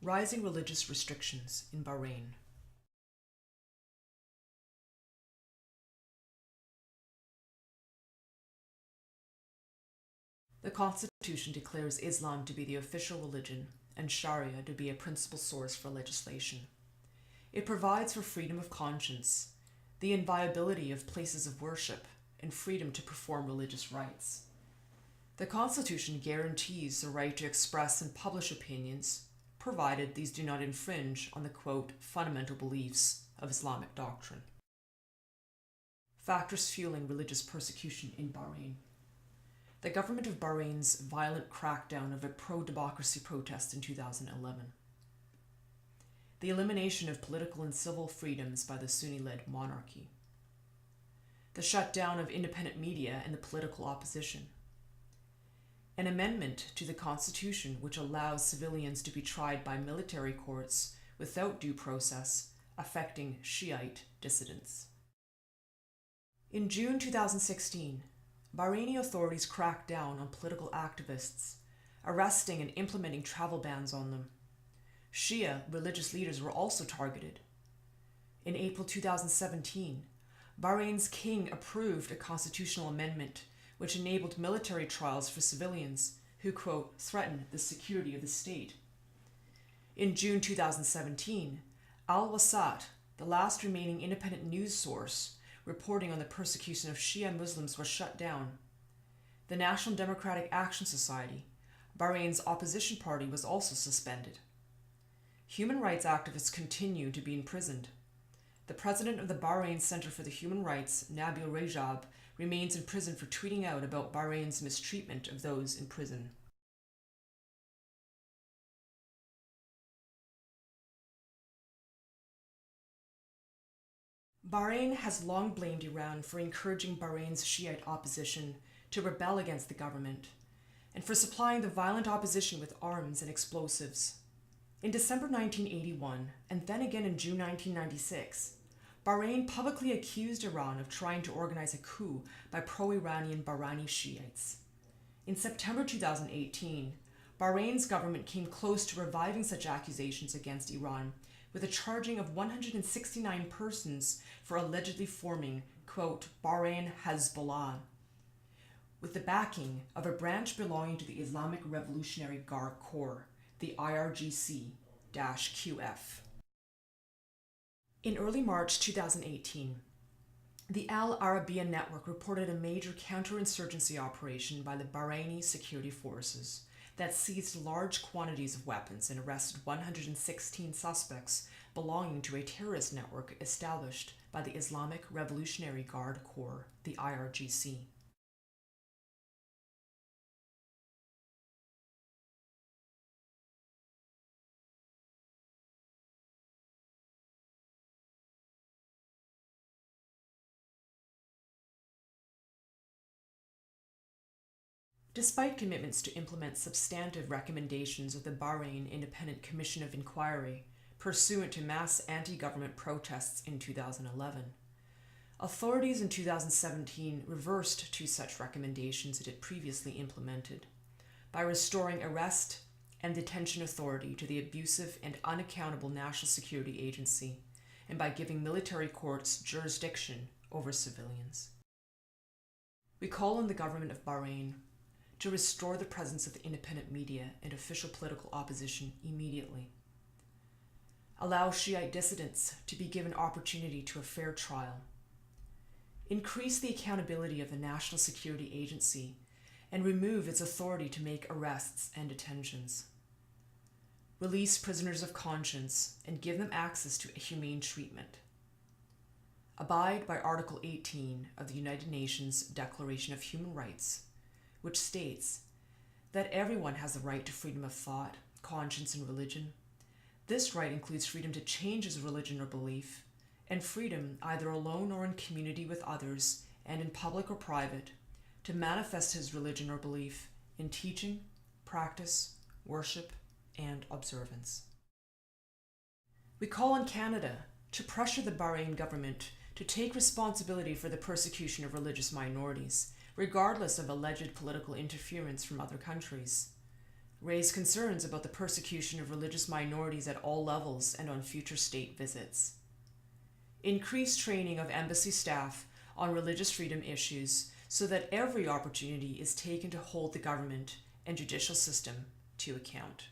Rising religious restrictions in Bahrain. The Constitution declares Islam to be the official religion and Sharia to be a principal source for legislation. It provides for freedom of conscience, the inviolability of places of worship, and freedom to perform religious rites. The Constitution guarantees the right to express and publish opinions, provided these do not infringe on the, quote, fundamental beliefs of Islamic doctrine. Factors fueling religious persecution in Bahrain. The government of Bahrain's violent crackdown of a pro-democracy protest in 2011. The elimination of political and civil freedoms by the Sunni-led monarchy. The shutdown of independent media and the political opposition. An amendment to the Constitution which allows civilians to be tried by military courts without due process, affecting Shiite dissidents. In June 2016, Bahraini authorities cracked down on political activists, arresting and implementing travel bans on them. Shia religious leaders were also targeted. In April 2017, Bahrain's king approved a constitutional amendment which enabled military trials for civilians who, quote, threaten the security of the state. In June 2017, Al-Wasat, the last remaining independent news source reporting on the persecution of Shia Muslims, was shut down. The National Democratic Action Society, Bahrain's opposition party, was also suspended. Human rights activists continue to be imprisoned. The president of the Bahrain Center for the Human Rights, Nabil Rajab, remains in prison for tweeting out about Bahrain's mistreatment of those in prison. Bahrain has long blamed Iran for encouraging Bahrain's Shiite opposition to rebel against the government and for supplying the violent opposition with arms and explosives. In December 1981, and then again in June 1996, Bahrain publicly accused Iran of trying to organize a coup by pro-Iranian Bahraini Shiites. In September 2018, Bahrain's government came close to reviving such accusations against Iran with a charging of 169 persons for allegedly forming, quote, Bahrain Hezbollah, with the backing of a branch belonging to the Islamic Revolutionary Guard Corps, the IRGC-QF. In early March 2018, the Al Arabiya Network reported a major counterinsurgency operation by the Bahraini security forces that seized large quantities of weapons and arrested 116 suspects belonging to a terrorist network established by the Islamic Revolutionary Guard Corps, the IRGC. Despite commitments to implement substantive recommendations of the Bahrain Independent Commission of Inquiry pursuant to mass anti-government protests in 2011, authorities in 2017 reversed two such recommendations it had previously implemented by restoring arrest and detention authority to the abusive and unaccountable National Security Agency and by giving military courts jurisdiction over civilians. We call on the government of Bahrain to restore the presence of the independent media and official political opposition immediately. Allow Shiite dissidents to be given opportunity to a fair trial. Increase the accountability of the National Security Agency and remove its authority to make arrests and detentions. Release prisoners of conscience and give them access to humane treatment. Abide by Article 18 of the United Nations Declaration of Human Rights, which states that everyone has the right to freedom of thought, conscience, and religion. This right includes freedom to change his religion or belief, and freedom, either alone or in community with others, and in public or private, to manifest his religion or belief in teaching, practice, worship, and observance. We call on Canada to pressure the Bahrain government to take responsibility for the persecution of religious minorities, regardless of alleged political interference from other countries. raised concerns about the persecution of religious minorities at all levels and on future state visits. Increased training of embassy staff on religious freedom issues so that every opportunity is taken to hold the government and judicial system to account.